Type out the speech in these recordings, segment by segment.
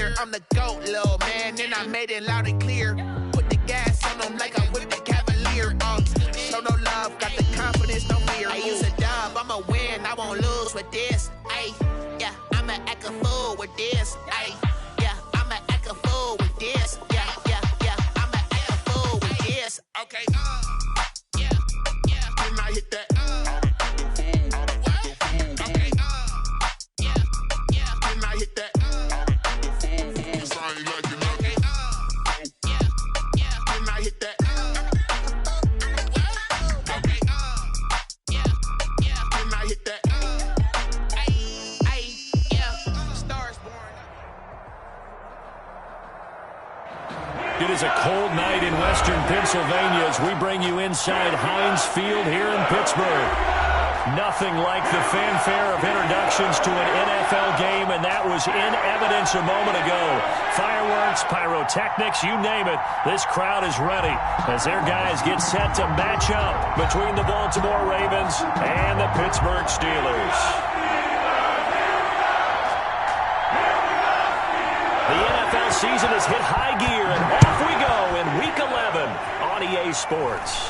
year. I'm the GOAT, little man, and I made it loud and clear. Put the gas on them like I'm with the Cavalier. Show no love, got the confidence, no fear. I use a dub, I'ma win, I won't lose with this. Ay, yeah, I'ma act a fool with this. Ay, yeah, I'ma act a fool with this. Yeah, yeah, yeah, I'ma act a fool with this. Okay, yeah, yeah, when I hit that. It is a cold night in western Pennsylvania as we bring you inside Heinz Field here in Pittsburgh. Nothing like the fanfare of introductions to an NFL game, and that was in evidence a moment ago. Fireworks, pyrotechnics, you name it. This crowd is ready as their guys get set to match up between the Baltimore Ravens and the Pittsburgh Steelers. The NFL season has hit high gear, and off we go in Week 11 on EA Sports.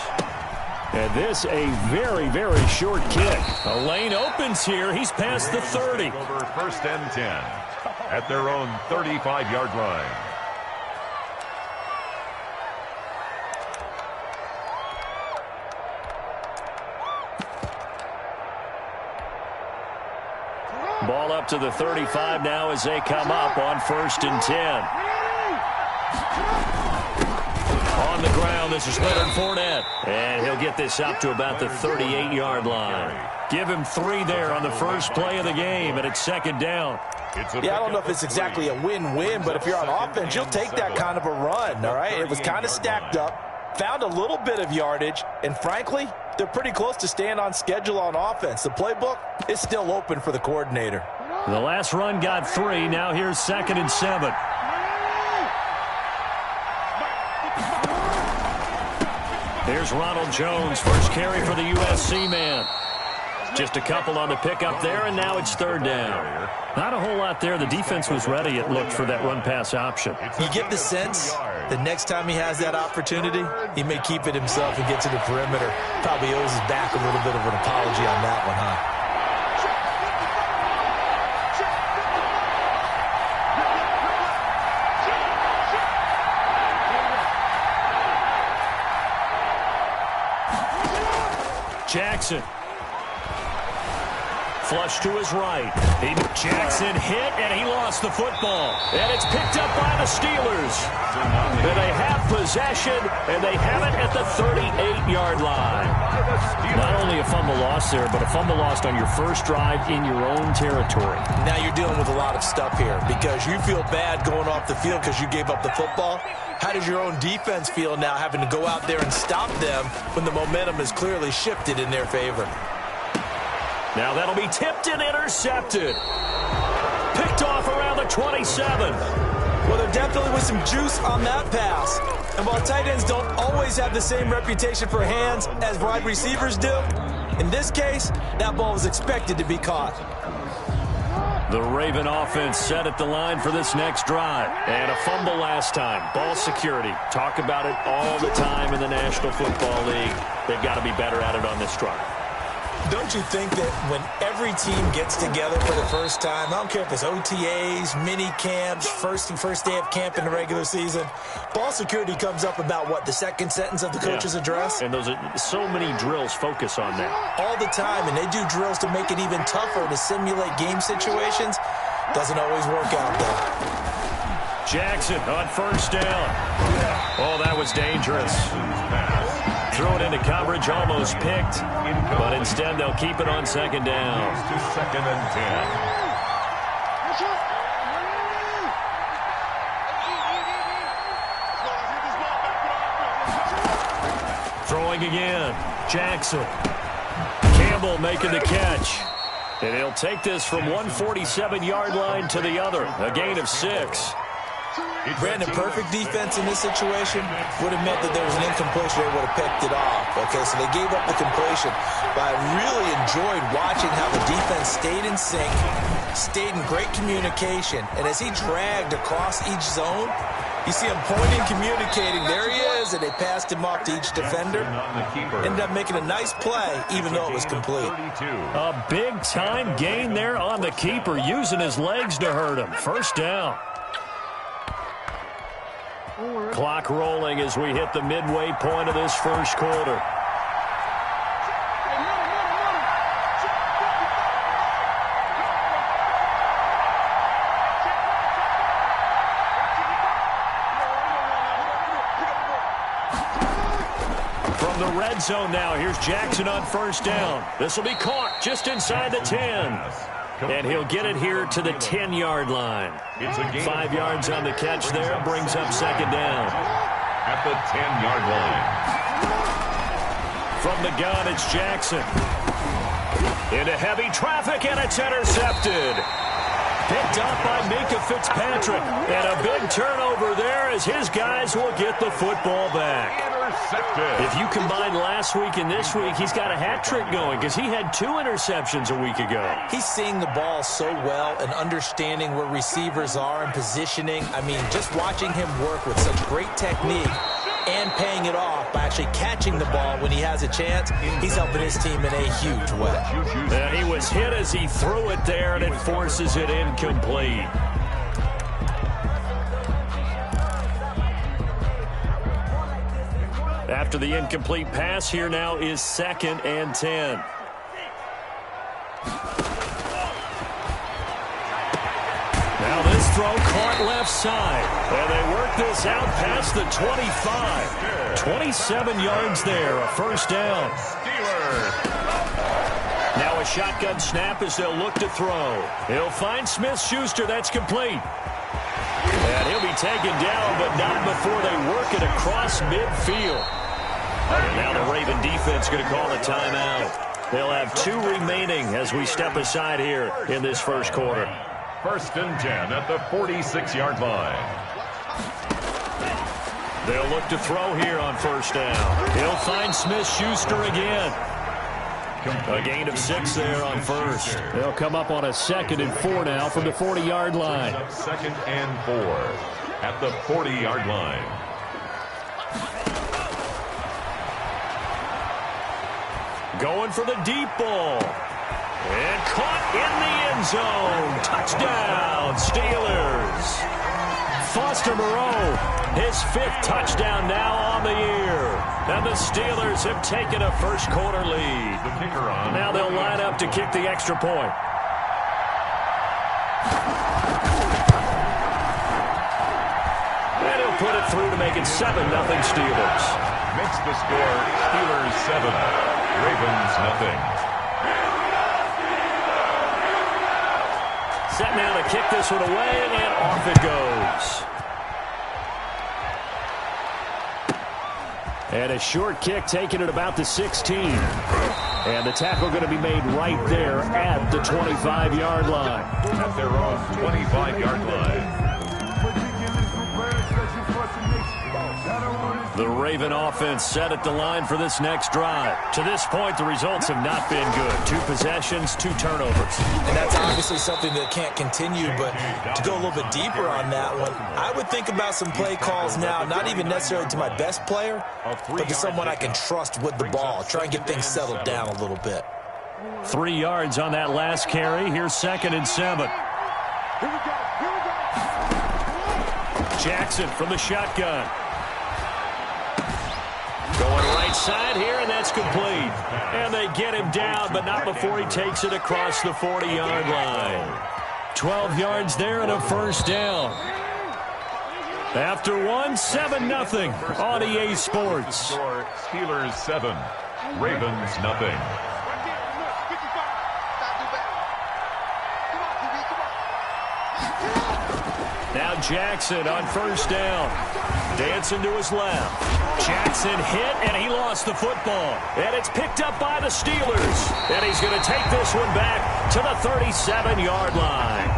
And this a very, very short kick. A lane opens here. He's past the 30. Over 1st and 10 at their own 35-yard line. Ball up to the 35 now as they come up on 1st and 10. On the ground, this is Leonard Fournette. And he'll get this up to about the 38-yard line. Give him 3 there on the first play of the game, and it's 2nd down. Yeah, I don't know if it's exactly a win-win, but if you're on offense, you'll take that kind of a run, all right? It was kind of stacked up, found a little bit of yardage, and frankly, they're pretty close to staying on schedule on offense. The playbook is still open for the coordinator. The last run got 3. Now here's 2nd and 7. Here's Ronald Jones, first carry for the USC man. Just a couple on the pickup there, and now it's 3rd down. Not a whole lot there. The defense was ready, it looked, for that run-pass option. You get the sense that next time he has that opportunity, he may keep it himself and get to the perimeter. Probably owes his back a little bit of an apology on that one, huh? Jackson. Flush to his right. Jackson hit, and he lost the football. And it's picked up by the Steelers. And they have possession, and they have it at the 38-yard line. Not only a fumble loss there, but a fumble lost on your first drive in your own territory. Now you're dealing with a lot of stuff here because you feel bad going off the field because you gave up the football. How does your own defense feel now having to go out there and stop them when the momentum is clearly shifted in their favor? Now that'll be tipped and intercepted. Picked off around the 27. Well, there definitely was some juice on that pass. And while tight ends don't always have the same reputation for hands as wide receivers do, in this case, that ball was expected to be caught. The Raven offense set at the line for this next drive. And a fumble last time. Ball security. Talk about it all the time in the National Football League. They've got to be better at it on this drive. Don't you think that when every team gets together for the first time, I don't care if it's OTAs, mini camps, first day of camp in the regular season, ball security comes up about, what, the second sentence of the coach's address? And those are so many drills focus on that. All the time, and they do drills to make it even tougher to simulate game situations. Doesn't always work out, though. Jackson on 1st down. Oh, that was dangerous. Throw it into coverage, almost picked, but instead they'll keep it on 2nd down. To 2nd and 10. Throwing again. Jackson. Campbell making the catch. And he'll take this from 147-yard line to the other. A gain of 6. Brandon, perfect defense in this situation would have meant that there was an incompletion. They would have picked it off. Okay, so they gave up the completion. But I really enjoyed watching how the defense stayed in sync, stayed in great communication. And as he dragged across each zone, you see him pointing, communicating. There he is, and they passed him off to each defender. Ended up making a nice play, even though it was complete. A big-time gain there on the keeper, using his legs to hurt him. First down. Clock rolling as we hit the midway point of this first quarter. From the red zone now, here's Jackson on first down. This will be caught just inside the 10. And he'll get it here to the 10-yard line. 5 yards on the catch there, brings up second down. At the 10-yard line. From the gun, it's Jackson. Into heavy traffic, and it's intercepted. Picked up by Minka Fitzpatrick. And a big turnover there as his guys will get the football back. If you combine last week and this week, he's got a hat trick going because he had 2 interceptions a week ago. He's seeing the ball so well and understanding where receivers are and positioning. I mean, just watching him work with such great technique and paying it off by actually catching the ball when he has a chance, he's helping his team in a huge way. And he was hit as he threw it there, and it forces it incomplete. After the incomplete pass, here now is 2nd and 10. Now this throw caught left side. And they work this out past the 25. 27 yards there, a first down. Now a shotgun snap as they'll look to throw. He'll find Smith-Schuster. That's complete. And he'll be taken down, but not before they work it across midfield. And now the Raven defense going to call a timeout. They'll have 2 remaining as we step aside here in this first quarter. 1st and 10 at the 46-yard line. They'll look to throw here on first down. He'll find Smith-Schuster again. A gain of 6 there on first. They'll come up on a 2nd and 4 now from the 40-yard line. 2nd and 4 at the 40-yard line. Going for the deep ball. And caught in the end zone. Touchdown, Steelers. Foster Moreau, his 5th touchdown now on the year. And the Steelers have taken a first quarter lead. The kicker on. Now they'll line up to kick the extra point. And he'll put it through to make it 7-0 Steelers. Makes the score Steelers 7, Ravens nothing. Set now to kick this one away, and off it goes. And a short kick taken at about the 16. And the tackle going to be made right there at the 25-yard line. At their own 25-yard line. The Raven offense set at the line for this next drive. To this point, the results have not been good. 2 possessions, 2 turnovers. And that's obviously something that can't continue, but to go a little bit deeper on that one, I would think about some play calls now, not even necessarily to my best player, but to someone I can trust with the ball. Try and get things settled down a little bit. 3 yards on that last carry. Here's 2nd and 7. Jackson from the shotgun. Going right side here, and that's complete. And they get him down, but not before he takes it across the 40-yard line. 12 yards there and a first down. After one, 7-0 on EA Sports. Steelers 7, Ravens nothing. Now Jackson on first down. Dancing to his left. Jackson hit, and he lost the football. And it's picked up by the Steelers. And he's going to take this one back to the 37-yard line.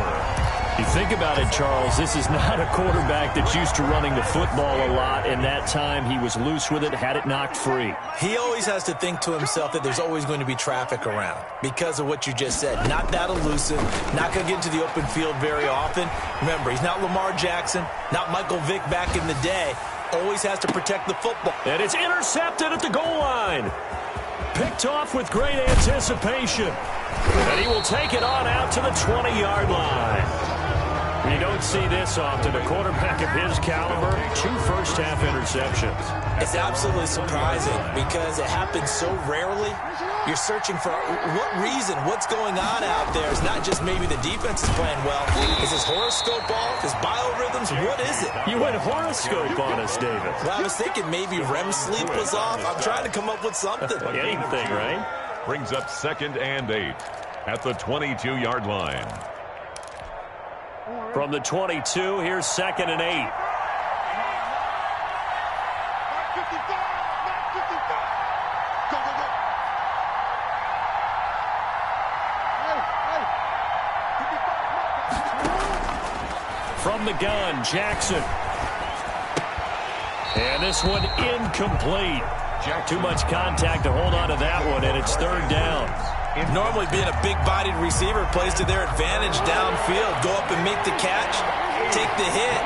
You think about it, Charles, this is not a quarterback that's used to running the football a lot, and that time he was loose with it, had it knocked free. He always has to think to himself that there's always going to be traffic around because of what you just said. Not that elusive, not going to get into the open field very often. Remember, he's not Lamar Jackson, not Michael Vick back in the day. Always has to protect the football. And it's intercepted at the goal line. Picked off with great anticipation. And he will take it on out to the 20-yard line. You don't see this often. A quarterback of his caliber, 2 first-half interceptions. It's absolutely surprising because it happens so rarely. You're searching for what reason, what's going on out there. It's not just maybe the defense is playing well. Is his horoscope off? His biorhythms? What is it? You went horoscope on us, David. Well, I was thinking maybe REM sleep was off. I'm trying to come up with something. Anything, right? Brings up 2nd and 8 at the 22-yard line. From the 22, here's 2nd and 8. From the gun, Jackson. And this one incomplete. Too much contact to hold on to that one, and it's 3rd down. Normally being a big-bodied receiver plays to their advantage downfield. Go up and make the catch, take the hit,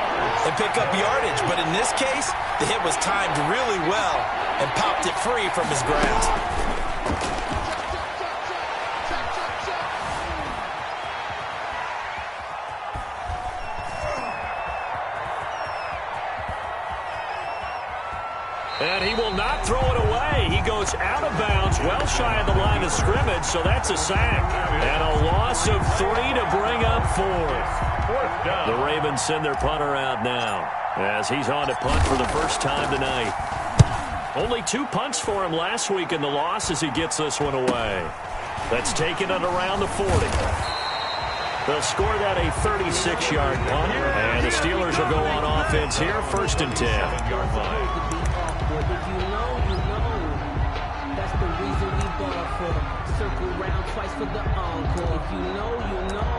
and pick up yardage. But in this case, the hit was timed really well and popped it free from his grasp. And he will not throw it away. He goes out of bounds, well shy of the line of scrimmage, so that's a sack. And a loss of 3 to bring up 4th down. The Ravens send their punter out now as he's on to punt for the first time tonight. Only 2 punts for him last week in the loss as he gets this one away. That's taken it around the 40. They'll score that a 36-yard punt, and the Steelers will go on offense here, 1st and 10. If you know, you know. That's the reason we ball for. Circle round twice for the encore. If you know, you know.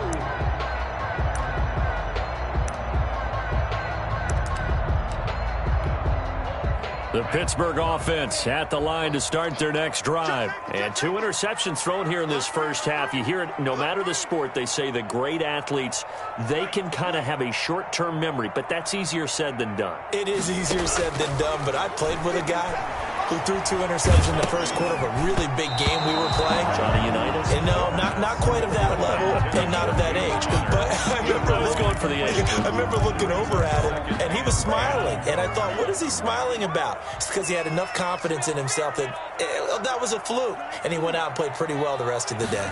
The Pittsburgh offense at the line to start their next drive. And 2 interceptions thrown here in this first half. You hear it, no matter the sport, they say the great athletes, they can kind of have a short-term memory, but that's easier said than done. It is easier said than done, but I played with a guy who threw 2 interceptions in the first quarter of a really big game we were playing. Johnny Unitas? And no, not quite of that level and not of that age. But I was going for the age. I remember looking over at him, and he was smiling. And I thought, what is he smiling about? It's because he had enough confidence in himself that that was a fluke. And he went out and played pretty well the rest of the day.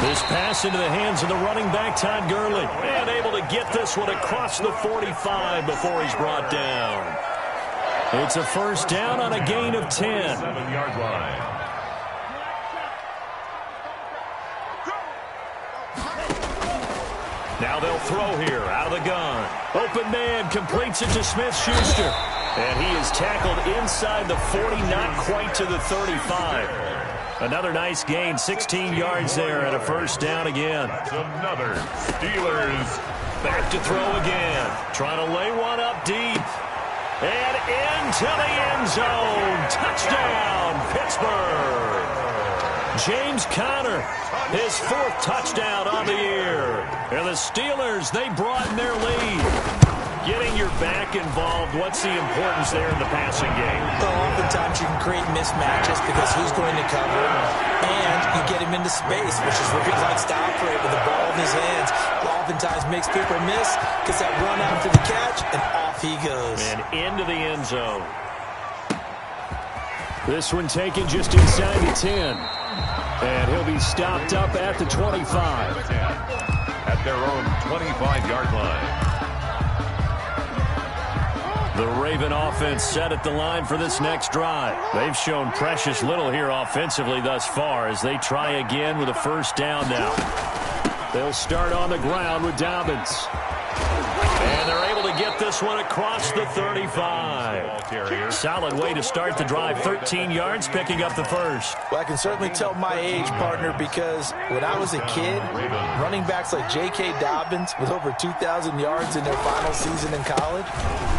This pass into the hands of the running back, Todd Gurley. And able to get this one across the 45 before he's brought down. It's a 1st down on a gain of 10. 7-yard line. Now they'll throw here out of the gun. Open man completes it to Smith-Schuster. And he is tackled inside the 40, not quite to the 35. Another nice gain, 16 yards there and a 1st down again. Another Steelers. Back to throw again. Trying to lay one up deep. And into the end zone. Touchdown, Pittsburgh. James Conner, his 4th touchdown on the year. And the Steelers, they broaden their lead. Getting your back involved, what's the importance there in the passing game? Well, oftentimes you can create mismatches because who's going to cover, and you get him into space, which is where he likes to operate with the ball in his hands. Oftentimes makes people miss, gets that run after the catch, and off he goes. And into the end zone. This one taken just inside the 10. And he'll be stopped up at the 25. At their own 25-yard line. The Raven offense set at the line for this next drive. They've shown precious little here offensively thus far as they try again with a 1st down now. They'll start on the ground with Dobbins. And they're able to get this one across the 35. Solid way to start the drive. 13 yards, picking up the first. Well, I can certainly tell my age, partner, because when I was a kid, running backs like J.K. Dobbins with over 2,000 yards in their final season in college,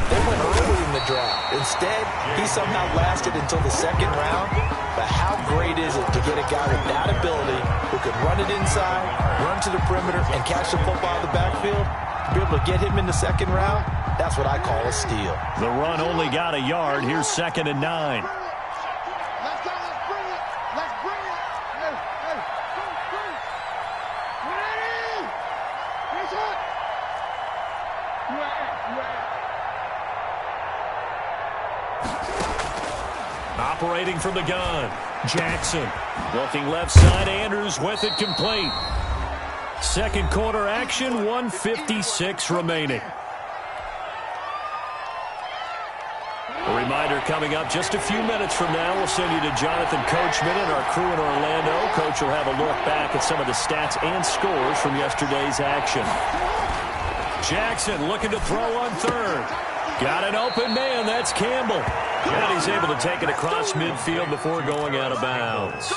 they went early in the draft. Instead, he somehow lasted until the second round. But how great is it to get a guy with that ability who can run it inside, run to the perimeter, and catch the football in the backfield? To be able to get him in the second round, that's what I call a steal. The run only got a yard. Here's 2nd and 9. Operating from the gun, Jackson. Looking left side, Andrews with it complete. Second quarter action, 1:56 remaining. A reminder coming up just a few minutes from now. We'll send you to Jonathan Coachman and our crew in Orlando. Coach will have a look back at some of the stats and scores from yesterday's action. Jackson looking to throw on third. Got an open man. That's Campbell. And he's able to take it across midfield before going out of bounds.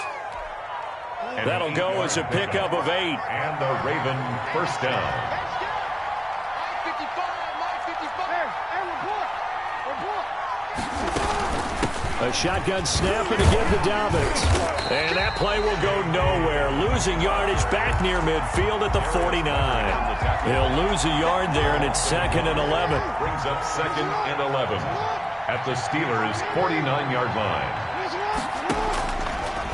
That'll go as a pickup of 8. And the Raven first down. A shotgun snap and again to Dobbins. And that play will go nowhere. Losing yardage back near midfield at the 49. He'll lose a yard there, and it's 2nd and 11. Brings up 2nd and 11 at the Steelers' 49-yard line.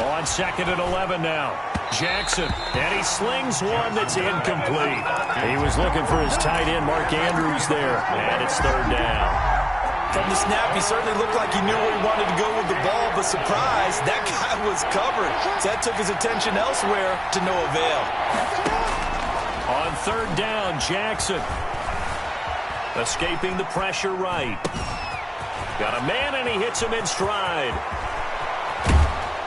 On 2nd and 11 now. Jackson, and he slings one that's incomplete. He was looking for his tight end, Mark Andrews, there, and it's 3rd down. From the snap, he certainly looked like he knew where he wanted to go with the ball, but surprise, that guy was covered. So that took his attention elsewhere to no avail. On 3rd down, Jackson. Escaping the pressure right. Got a man, and he hits him in stride.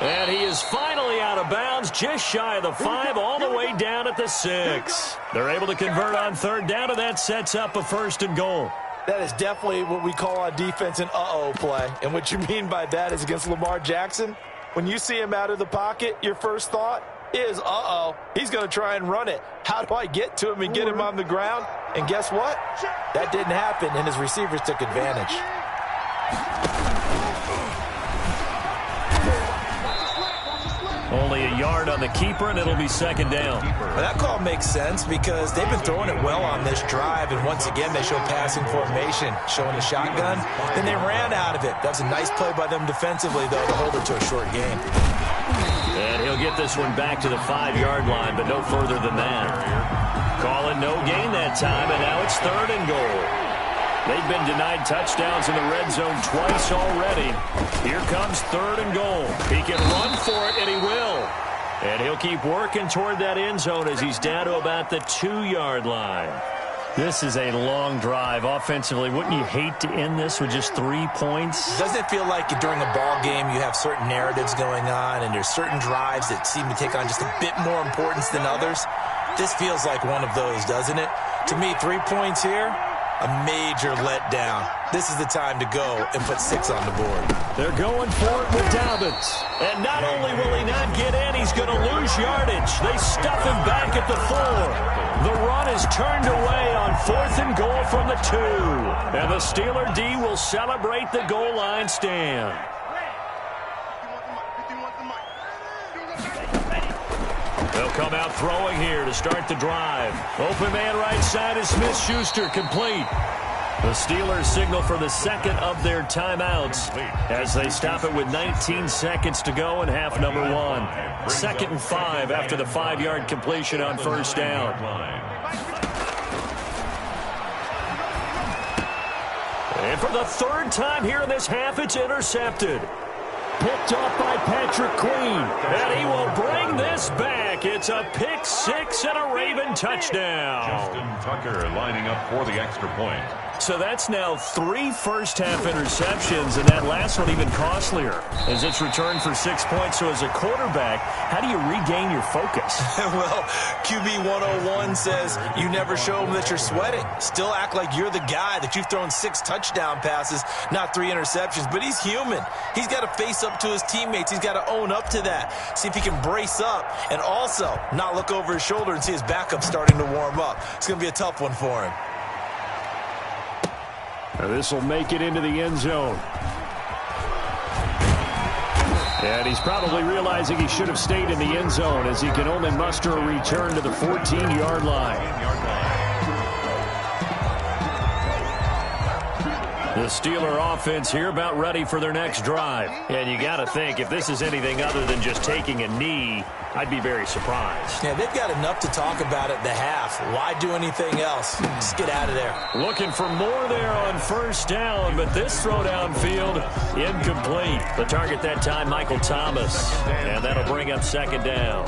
And he is finally out of bounds, just shy of the 5, all the way down at the 6. They're able to convert on 3rd down, and that sets up a 1st and goal. That is definitely what we call on defense an uh-oh play. And what you mean by that is against Lamar Jackson, when you see him out of the pocket, your first thought is, uh-oh, he's going to try and run it. How do I get to him and get him on the ground? And guess what? That didn't happen, and his receivers took advantage. Only a yard on the keeper, and it'll be 2nd down. Well, that call makes sense because they've been throwing it well on this drive, and once again they show passing formation, showing the shotgun. Then they ran out of it. That was a nice play by them defensively, though, to hold it to a short game. And he'll get this one back to the 5-yard line, but no further than that. Calling no gain that time, and now it's 3rd and goal. They've been denied touchdowns in the red zone twice already. Here comes 3rd and goal. He can run for it, and he will. And he'll keep working toward that end zone as he's down to about the 2-yard line. This is a long drive offensively. Wouldn't you hate to end this with just 3 points? Doesn't it feel like during a ball game you have certain narratives going on and there's certain drives that seem to take on just a bit more importance than others? This feels like one of those, doesn't it? To me, 3 points here, a major letdown. This is the time to go and put 6 on the board. They're going for it with Dobbins. And not only will he not get in, he's going to lose yardage. They stuff him back at the 4. The run is turned away on 4th and goal from the 2. And the Steeler D will celebrate the goal line stand. They'll come out throwing here to start the drive. Open man right side is Smith-Schuster, complete. The Steelers signal for the 2nd of their timeouts as they stop it with 19 seconds to go in half number 1. 2nd and 5 after the 5-yard completion on 1st down. And for the 3rd time here in this half, it's intercepted. Picked off by Patrick Queen, and he will bring this back. It's a pick 6 and a Raven touchdown. Justin Tucker lining up for the extra point. So that's now 3 first-half interceptions, and that last one even costlier as it's returned for 6 points. So as a quarterback, how do you regain your focus? Well, QB 101 says you never show them that you're sweating. Still act like you're the guy, that you've thrown 6 touchdown passes, not 3 interceptions. But he's human. He's got to face up to his teammates. He's got to own up to that. See if he can brace up and also not look over his shoulder and see his backup starting to warm up. It's going to be a tough one for him. This will make it into the end zone. And he's probably realizing he should have stayed in the end zone as he can only muster a return to the 14-yard line. The Steeler offense here about ready for their next drive. And you got to think, if this is anything other than just taking a knee, I'd be very surprised. Yeah, they've got enough to talk about at the half. Why do anything else? Just get out of there. Looking for more there on first down, but this throw downfield, incomplete. The target that time, Michael Thomas. And that'll bring up second down.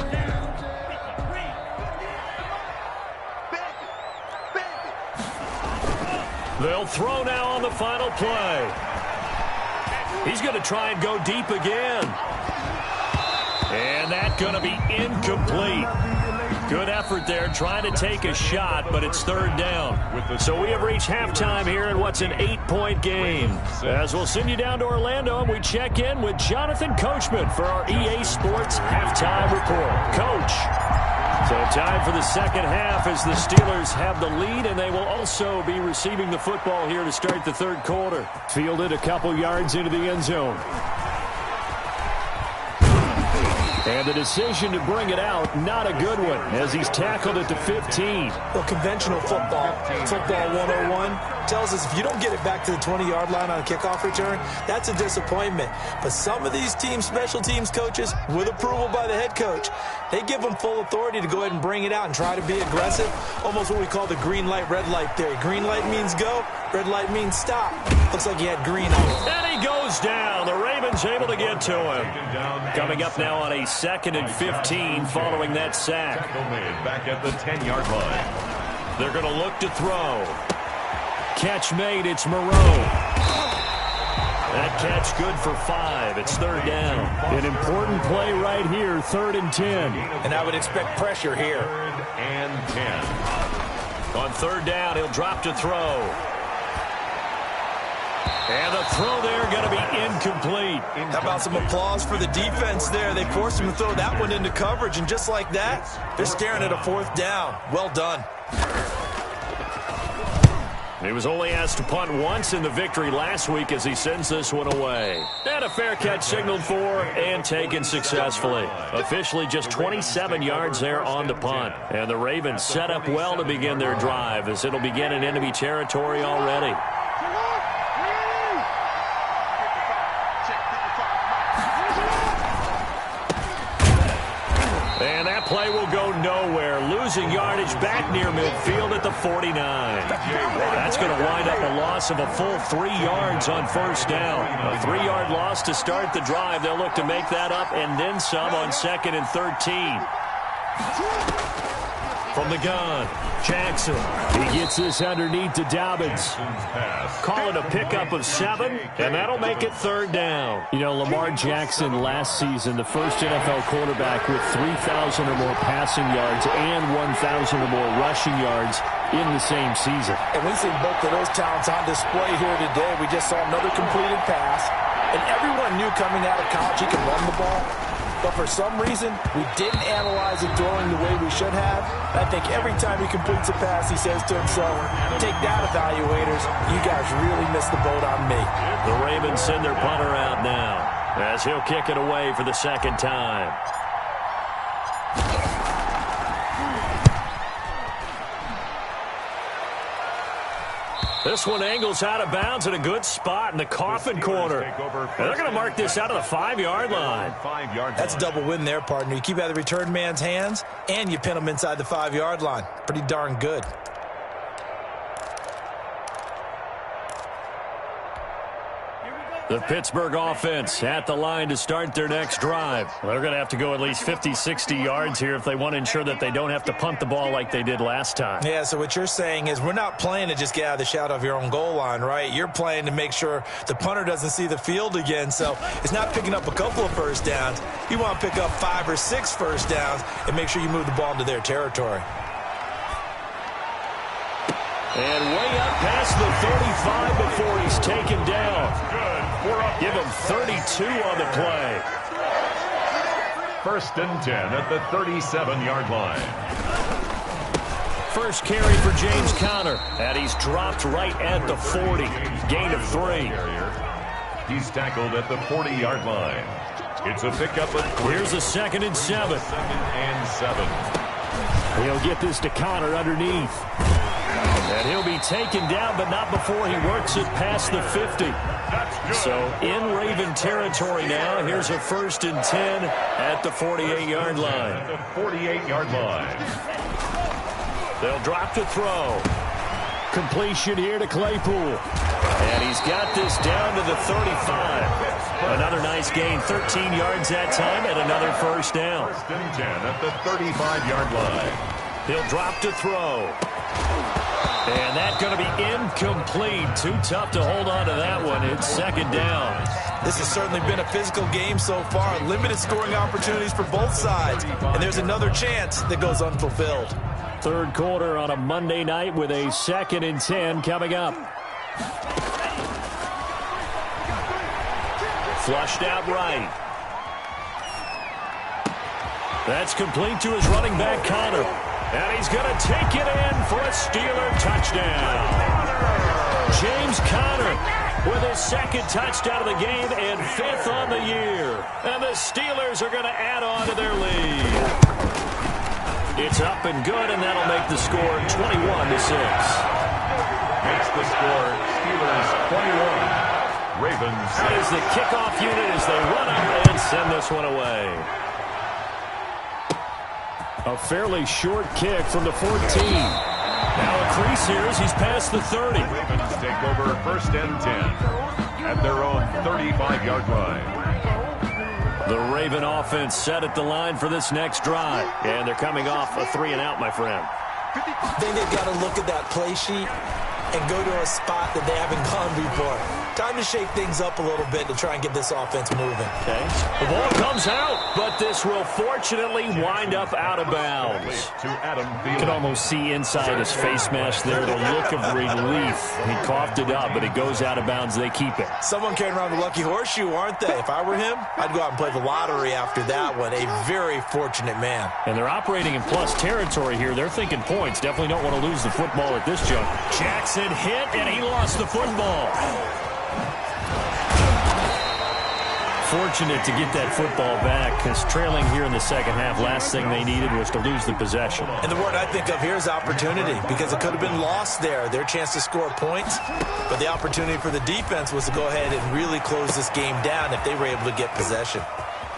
They'll throw now on the final play. He's going to try and go deep again. And that's going to be incomplete. Good effort there, trying to take a shot, but it's third down. So we have reached halftime here in what's an 8-point game. As we'll send you down to Orlando, and we check in with Jonathan Coachman for our EA Sports Halftime Report. Coach. So time for the second half as the Steelers have the lead, and they will also be receiving the football here to start the third quarter. Fielded a couple yards into the end zone. And the decision to bring it out, not a good one, as he's tackled at the 15. Well, conventional football 101, tells us if you don't get it back to the 20-yard line on a kickoff return, that's a disappointment. But some of these teams, special teams coaches, with approval by the head coach, they give them full authority to go ahead and bring it out and try to be aggressive. Almost what we call the green light, red light theory. Green light means go, red light means stop. Looks like he had green on. And he goes down. The Ravens able to get to him. Coming up now on a 2nd and 15 following that sack. Back at the 10-yard line. They're going to look to throw. Catch made. It's Moreau. That catch good for 5. It's third down. An important play right here, 3rd and 10. And I would expect pressure here. 3rd and 10. On third down, he'll drop to throw. And the throw there going to be incomplete. How about some applause for the defense there? They forced him to throw that one into coverage, and just like that, they're staring at a 4th down. Well done. He was only asked to punt once in the victory last week as he sends this one away. And a fair catch signaled for and taken successfully. Officially just 27 yards there on the punt. And the Ravens set up well to begin their drive as it'll begin in enemy territory already. And that play will go nowhere. Losing yardage back near midfield at the 49. That's going to wind up a loss of a full 3 yards on first down. A 3-yard loss to start the drive. They'll look to make that up and then some on 2nd and 13. From the gun, Jackson. He gets this underneath to Dobbins. Call it a pickup of 7, and that'll make it third down. You know, Lamar Jackson last season, the first NFL quarterback with 3,000 or more passing yards and 1,000 or more rushing yards in the same season. And we see both of those talents on display here today. We just saw another completed pass, and everyone knew coming out of college he could run the ball. But for some reason, we didn't analyze it throwing the way we should have. And I think every time he completes a pass, he says to himself, take that, evaluators. You guys really missed the boat on me. The Ravens send their punter out now as he'll kick it away for the second time. This one angles out of bounds in a good spot in the coffin corner. And they're going to mark this out of the 5-yard line. That's a double win there, partner. You keep out of the return man's hands, and you pin him inside the 5-yard line. Pretty darn good. The Pittsburgh offense at the line to start their next drive. Well, they're going to have to go at least 50, 60 yards here if they want to ensure that they don't have to punt the ball like they did last time. Yeah, so what you're saying is we're not playing to just get out of the shadow of your own goal line, right? You're playing to make sure the punter doesn't see the field again. So it's not picking up a couple of first downs. You want to pick up 5 or 6 first downs and make sure you move the ball into their territory. And way up past the 35 before he's taken down. Give him 32 on the play. 1st and 10 at the 37-yard line. First carry for James Conner, and he's dropped right at the 40. Gain of 3. He's tackled at the 40-yard line. It's a pickup of 3. Here's a 2nd and 7. 2nd and 7. He'll get this to Conner underneath. And he'll be taken down, but not before he works it past the 50. So in Raven territory now. Here's a 1st and 10 at the 48-yard line. At the 48-yard line. They'll drop to throw. Completion here to Claypool. And he's got this down to the 35. Another nice gain, 13 yards that time, and another 1st down. 1st and 10 at the 35-yard line. He'll drop to throw. And that's going to be incomplete. Too tough to hold on to that one. It's 2nd down. This has certainly been a physical game so far. Limited scoring opportunities for both sides. And there's another chance that goes unfulfilled. 3rd quarter on a Monday night with a 2nd and 10 coming up. Flushed out right. That's complete to his running back, Conner. And he's going to take it in for a Steeler touchdown. James Conner with his 2nd touchdown of the game and 5th on the year. And the Steelers are going to add on to their lead. It's up and good, and that'll make the score 21-6. Makes the score Steelers 21. Ravens. That is the kickoff unit as they run up and send this one away. A fairly short kick from the 14. Now a crease here as he's past the 30. Ravens take over 1st and 10 at their own 35-yard line. The Raven offense set at the line for this next drive. And they're coming off a 3-and-out, my friend. I think they've got to look at that play sheet and go to a spot that they haven't gone before. Time to shake things up a little bit to try and get this offense moving. Okay. The ball comes out, but this will fortunately wind up out of bounds. You can almost see inside his face mask there the look of relief. He coughed it up, but it goes out of bounds. They keep it. Someone carrying around the lucky horseshoe, aren't they? If I were him, I'd go out and play the lottery after that one. A very fortunate man. And they're operating in plus territory here. They're thinking points. Definitely don't want to lose the football at this juncture. Jackson hit, and he lost the football. Fortunate to get that football back because trailing here in the 2nd half, last thing they needed was to lose the possession. And the word I think of here is opportunity because it could have been lost there, their chance to score points. But the opportunity for the defense was to go ahead and really close this game down if they were able to get possession.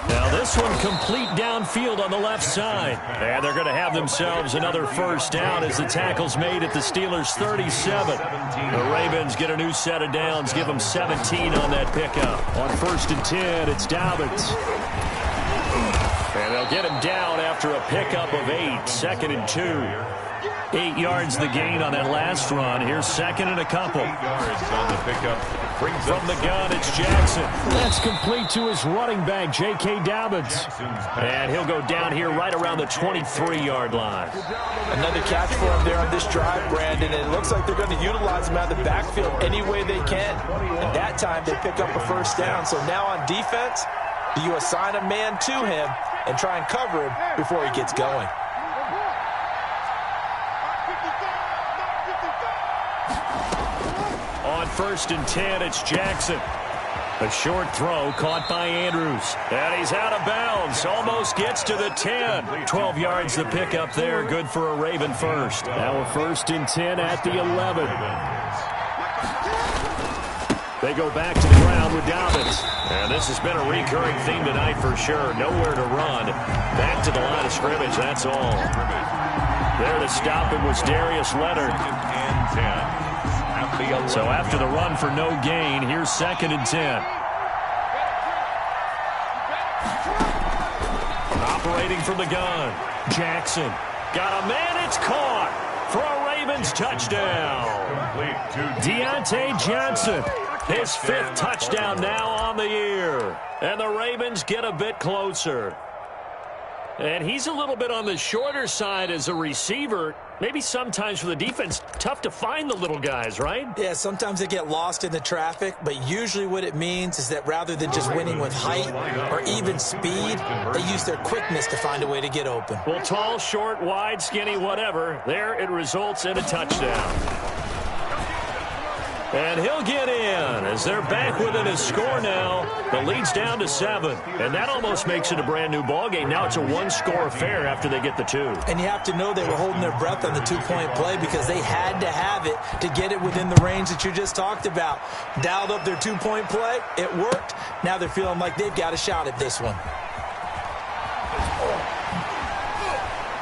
Now this one complete downfield on the left side. And they're going to have themselves another 1st down as the tackle's made at the Steelers' 37. The Ravens get a new set of downs, give them 17 on that pickup. On 1st and 10, it's Dobbins. And they'll get him down after a pickup of 8, 2nd and 2. 8 yards the gain on that last run. Here's 2nd and a couple. 8 yards on the pickup. From the gun, it's Jackson. That's complete to his running back, J.K. Dobbins. And he'll go down here right around the 23-yard line. Another catch for him there on this drive, Brandon. And it looks like they're going to utilize him out of the backfield any way they can. And that time they pick up a 1st down. So now on defense, do you assign a man to him and try and cover him before he gets going? On 1st and 10, it's Jackson. A short throw caught by Andrews. And he's out of bounds. Almost gets to the 10. 12 yards the pickup there. Good for a Raven 1st. Now a 1st and 10 at the 11. They go back to the ground with Dobbins. And this has been a recurring theme tonight for sure. Nowhere to run. Back to the line of scrimmage, that's all. There to stop him was Darius Leonard. And 10. So after the run for no gain, here's 2nd and 10. operating from the gun. Jackson got a man. It's caught for a Ravens touchdown. Deontay Johnson, his 5th touchdown now on the year. And the Ravens get a bit closer. And he's a little bit on the shorter side as a receiver. Maybe sometimes for the defense, tough to find the little guys, right? Yeah, sometimes they get lost in the traffic, but usually what it means is that rather than just winning with height or even speed, they use their quickness to find a way to get open. Well, tall, short, wide, skinny, whatever, there it results in a touchdown. And he'll get in as they're back within a score now. The lead's down to 7, and that almost makes it a brand-new ball game. Now it's a one-score affair after they get the 2. And you have to know they were holding their breath on the 2-point play because they had to have it to get it within the range that you just talked about. Dialed up their 2-point play. It worked. Now they're feeling like they've got a shot at this one.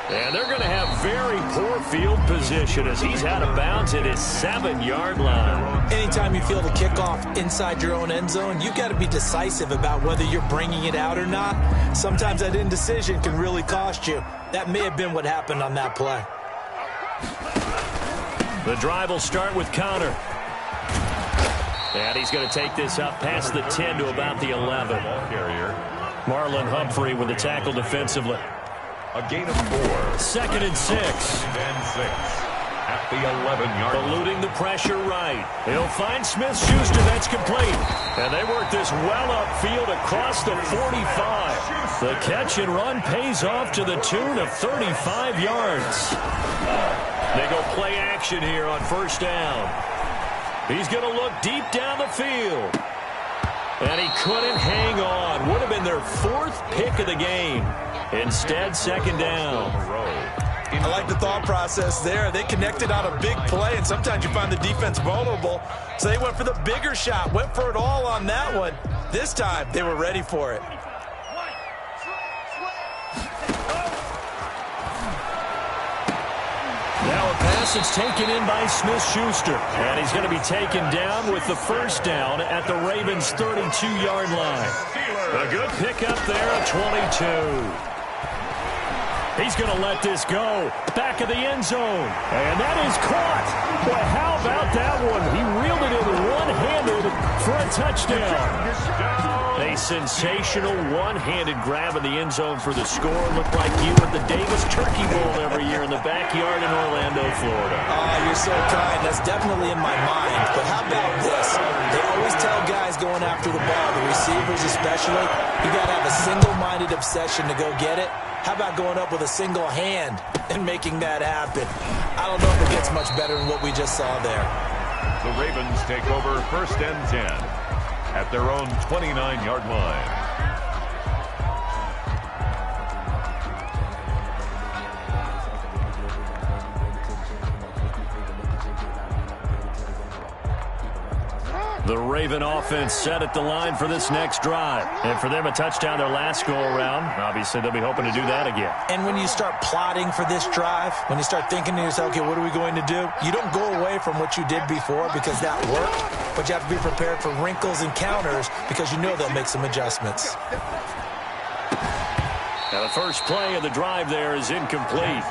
And they're going to have very poor field position as he's out of bounds at his 7-yard line. Anytime you feel the kickoff inside your own end zone, you've got to be decisive about whether you're bringing it out or not. Sometimes that indecision can really cost you. That may have been what happened on that play. The drive will start with Connor. And he's going to take this up past the 10 to about the 11. Marlon Humphrey with the tackle defensively. A gain of 4. 2nd and 6. At the 11-yard line. Eluding the pressure right. He'll find Smith-Schuster. That's complete. And they work this well upfield across the 45. The catch and run pays off to the tune of 35 yards. They go play action here on 1st down. He's going to look deep down the field. And he couldn't hang on. Would have been their 4th pick of the game. Instead, 2nd down. I like the thought process there. They connected on a big play, and sometimes you find the defense vulnerable. So they went for the bigger shot, went for it all on that one. This time, they were ready for it. Now a pass is taken in by Smith-Schuster. And he's going to be taken down with the 1st down at the Ravens' 32-yard line. A good pickup there at 22. He's going to let this go. Back of the end zone. And that is caught. Boy, how about that one? He reeled it in one-handed for a touchdown. A sensational one-handed grab in the end zone for the score. Looked like you at the Davis Turkey Bowl every year in the backyard in Orlando, Florida. Oh, you're so kind. That's definitely in my mind. But how about this? They always tell guys going after the ball, the receivers especially, you got to have a single-minded obsession to go get it. How about going up with a single hand and making that happen? I don't know if it gets much better than what we just saw there. The Ravens take over 1st and 10 at their own 29-yard line. The Raven offense set at the line for this next drive. And for them, a touchdown their last go-around. Obviously, they'll be hoping to do that again. And when you start plotting for this drive, when you start thinking to yourself, okay, what are we going to do? You don't go away from what you did before because that worked, but you have to be prepared for wrinkles and counters because you know they'll make some adjustments. Now the first play of the drive there is incomplete.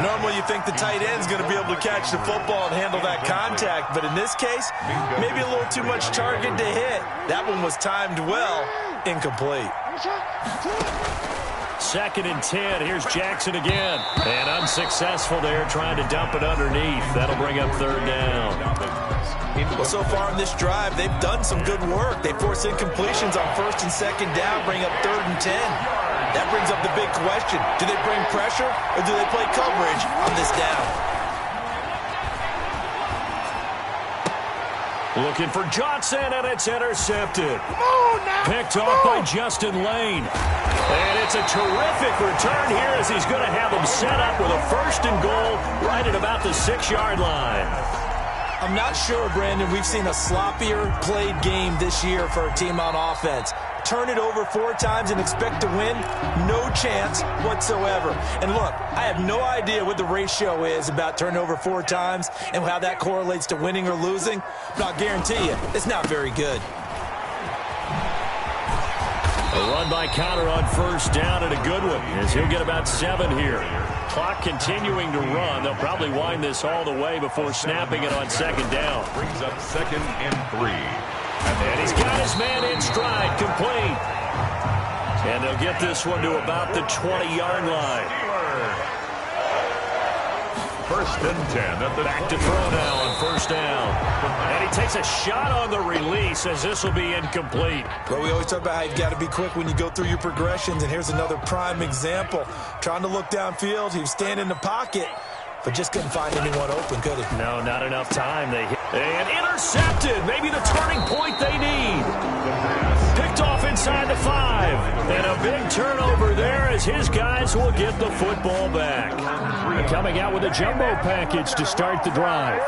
Normally you think the tight end's going to be able to catch the football and handle that contact, but in this case, maybe a little too much target to hit. That one was timed well, incomplete. 2nd and 10. Here's Jackson again. And unsuccessful there trying to dump it underneath. That'll bring up 3rd down. Well, so far in this drive, they've done some good work. They force incompletions on 1st and 2nd down, bring up 3rd and 10. That brings up the big question. Do they bring pressure or do they play coverage on this down? Looking for Johnson, and it's intercepted. Picked off by Justin Lane. And it's a terrific return here as he's going to have them set up with a 1st and goal right at about the 6-yard line. I'm not sure, Brandon, we've seen a sloppier played game this year for a team on offense. Turn it over 4 times and expect to win? No chance whatsoever. And look, I have no idea what the ratio is about turning over 4 times and how that correlates to winning or losing, but I'll guarantee you, it's not very good. A run by Connor on first down, and a good one, as he'll get about 7 here. Clock continuing to run. They'll probably wind this all the way before snapping it on second down. Brings up 2nd and 3. And he's got his man in stride, complete. And they'll get this one to about the 20-yard line. 1st and 10 at the back to throw now on first down. And he takes a shot on the release as this will be incomplete. Well, we always talk about how you've got to be quick when you go through your progressions, and here's another prime example. Trying to look downfield, he was standing in the pocket, but just couldn't find anyone open, could he? No, not enough time. They hit. And intercepted. Maybe the turning point they need. Picked off inside the 5. And a big turnover there as his guys will get the football back. And coming out with a jumbo package to start the drive.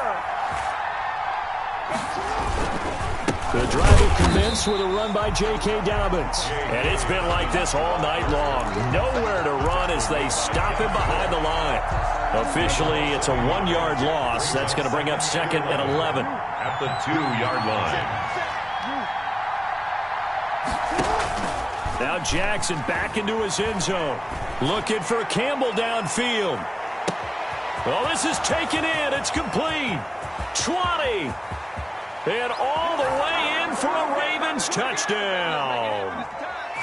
The drive will commence with a run by J.K. Dobbins. And it's been like this all night long. Nowhere to run as they stop him behind the line. Officially, it's a 1-yard loss. That's going to bring up 2nd and 11. At the 2-yard line. Now Jackson back into his end zone. Looking for Campbell downfield. Well, this is taken in. It's complete. 20. And all the way in for a Ravens touchdown.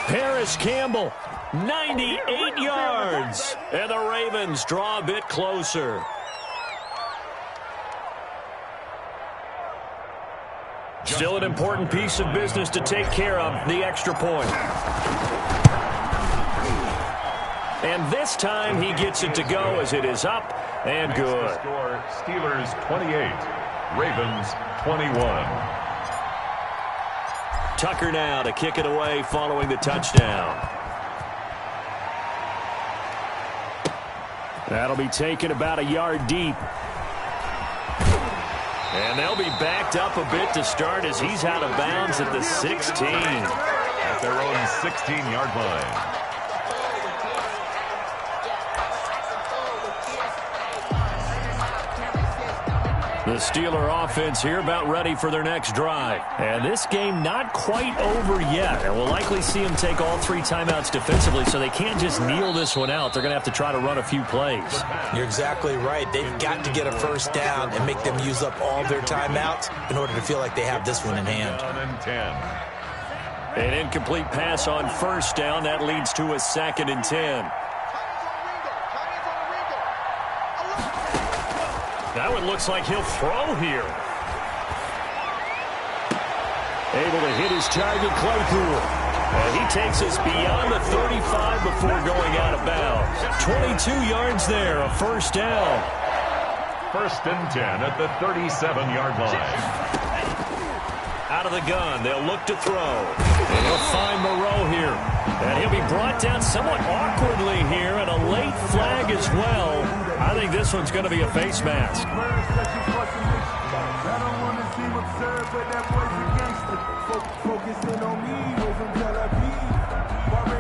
Paris Campbell, 98 yards. And the Ravens draw a bit closer. Still an important piece of business to take care of, the extra point. And this time he gets it to go as it is up and good. Score, Steelers 28, Ravens 21. Tucker now to kick it away following the touchdown. That'll be taken about a yard deep. And they'll be backed up a bit to start as he's out of bounds at the 16. At their own 16-yard line. The Steeler offense here about ready for their next drive. And this game not quite over yet. And we'll likely see them take all 3 timeouts defensively, so they can't just kneel this one out. They're going to have to try to run a few plays. You're exactly right. They've got to get a first down and make them use up all their timeouts in order to feel like they have this one in hand. An incomplete pass on first down. That leads to a 2nd and 10. That one looks like he'll throw here. Able to hit his target, Claypool. And he takes us beyond the 35 before going out of bounds. 22 yards there, a first down. 1st and 10 at the 37-yard line. Out of the gun, they'll look to throw. And he'll find Moreau here. And he'll be brought down somewhat awkwardly here, and a late flag as well. I think this one's going to be a face mask.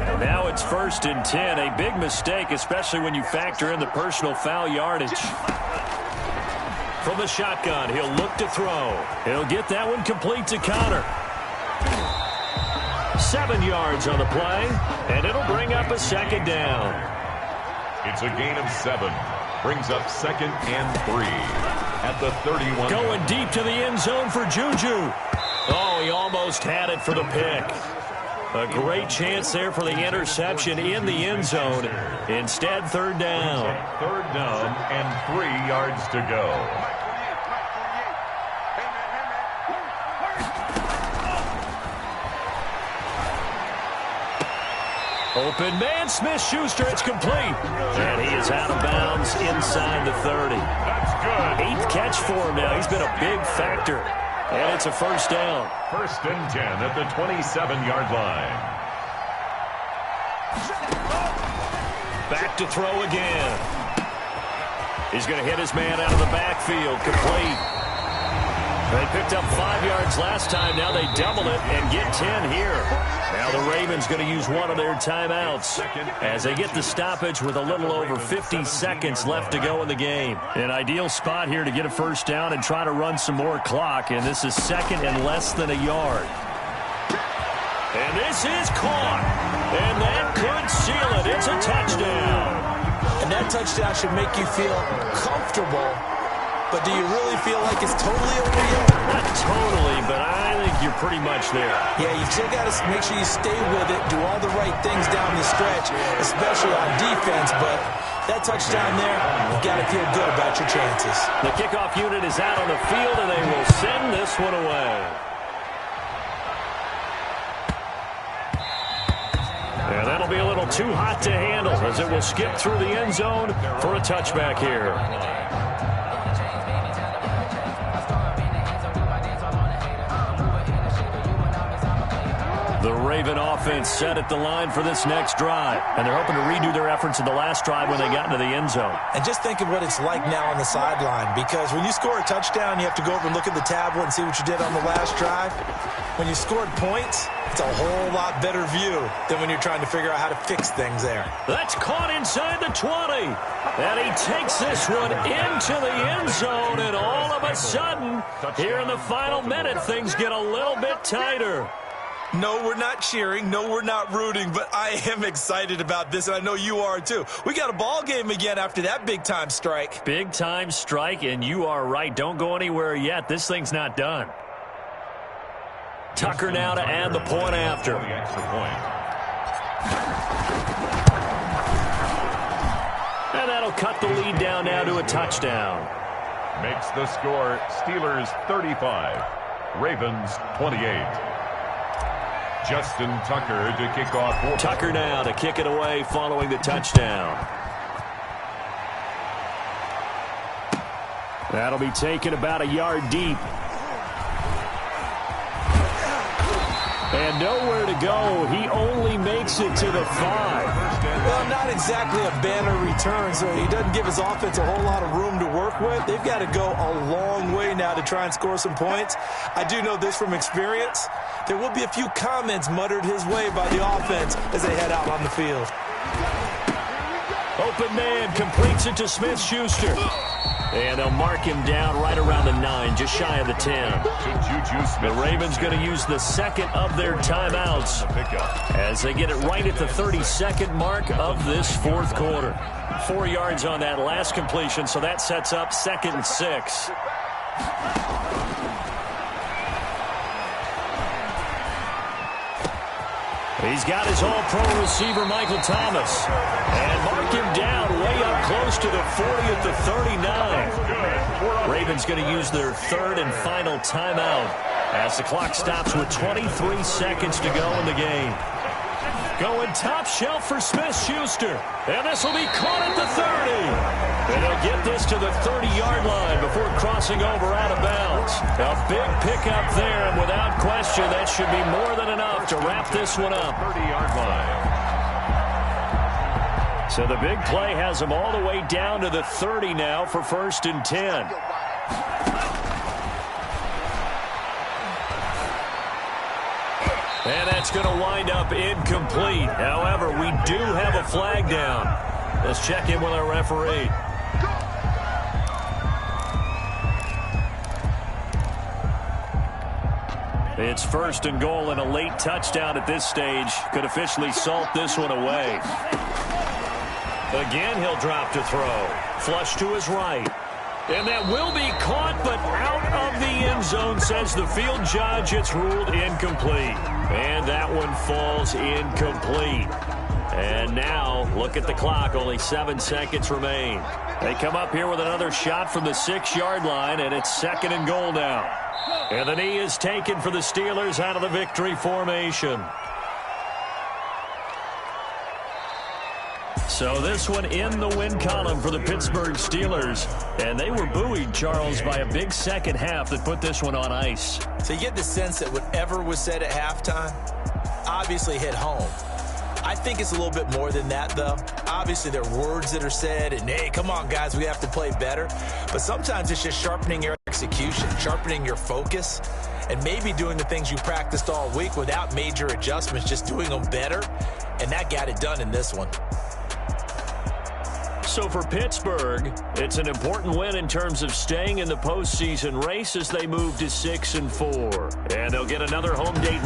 And now it's 1st and 10. A big mistake, especially when you factor in the personal foul yardage. From the shotgun, he'll look to throw. He'll get that one complete to Connor. 7 yards on the play, and it'll bring up a 2nd down. It's a gain of 7. Brings up 2nd and 3 at the 31. Going deep to the end zone for Juju. Oh, he almost had it for the pick. A great chance there for the interception in the end zone. Instead, 3rd down. 3rd down and 3 yards to go. Open man, Smith-Schuster, it's complete. And he is out of bounds inside the 30. That's good. 8th catch for him now. He's been a big factor. And it's a first down. 1st and 10 at the 27-yard line. Back to throw again. He's going to hit his man out of the backfield. Complete. They picked up 5 yards last time. Now they double it and get 10 here. Now the Ravens going to use one of their timeouts as they get the stoppage with a little over 50 seconds left to go in the game. An ideal spot here to get a first down and try to run some more clock, and this is 2nd and less than a yard. And this is caught. And that could seal it. It's a touchdown. And that touchdown should make you feel comfortable. But do you really feel like it's totally over yet? Not totally, but I think you're pretty much there. Yeah, you still got to make sure you stay with it, do all the right things down the stretch, especially on defense. But that touchdown there, you got to feel good about your chances. The kickoff unit is out on the field, and they will send this one away. And that'll be a little too hot to handle as it will skip through the end zone for a touchback here. The Raven offense set at the line for this next drive, and they're hoping to redo their efforts in the last drive when they got into the end zone. And just think of what it's like now on the sideline, because when you score a touchdown, you have to go over and look at the tablet and see what you did on the last drive. When you scored points, it's a whole lot better view than when you're trying to figure out how to fix things there. That's caught inside the 20, and he takes this one into the end zone, and all of a sudden, here in the final minute, things get a little bit tighter. No, we're not cheering. No, we're not rooting, but I am excited about this, and I know you are too. We got a ball game again after that big-time strike. Big-time strike, and you are right. Don't go anywhere yet. This thing's not done. Tucker now to add the point after. The extra point. And that'll cut the lead down now to a touchdown. Makes the score Steelers 35, Ravens 28. Justin Tucker to kick off. Tucker now to kick it away following the touchdown. That'll be taken about a yard deep. And nowhere to go. He only makes it to the 5. Well, not exactly a banner return, so he doesn't give his offense a whole lot of room to work with. They've got to go a long way now to try and score some points. I do know this from experience. There will be a few comments muttered his way by the offense as they head out on the field. Open man completes it to Smith-Schuster. And they'll mark him down right around the 9, just shy of the 10. The Ravens going to use the second of their timeouts as they get it right at the 32nd mark of this fourth quarter. 4 yards on that last completion, so that sets up 2nd and 6. He's got his all-pro receiver, Michael Thomas. And mark him down way up close to the 40 at the 39. Ravens going to use their third and final timeout as the clock stops with 23 seconds to go in the game. Going top shelf for Smith-Schuster. And this will be caught at the 30. And he'll get this to the 30-yard line before crossing over out of bounds. A big pickup there, and without question, that should be more than enough to wrap this one up. 30-yard line. So the big play has them all the way down to the 30 now for 1st and 10. And that's going to wind up incomplete. However, we do have a flag down. Let's check in with our referee. It's 1st and goal, and a late touchdown at this stage could officially salt this one away. Again, he'll drop to throw. Flush to his right. And that will be caught, but out of the end zone, says the field judge. It's ruled incomplete. And that one falls incomplete. And now, look at the clock. Only 7 seconds remain. They come up here with another shot from the 6-yard line, and it's 2nd and goal now. And the knee is taken for the Steelers out of the victory formation. So this one in the win column for the Pittsburgh Steelers. And they were buoyed, Charles, by a big second half that put this one on ice. So you get the sense that whatever was said at halftime obviously hit home. I think it's a little bit more than that, though. Obviously, there are words that are said, and, hey, come on, guys, we have to play better. But sometimes it's just sharpening your execution, sharpening your focus, and maybe doing the things you practiced all week without major adjustments, just doing them better. And that got it done in this one. So for Pittsburgh, it's an important win in terms of staying in the postseason race as they move to 6-4. And they'll get another home date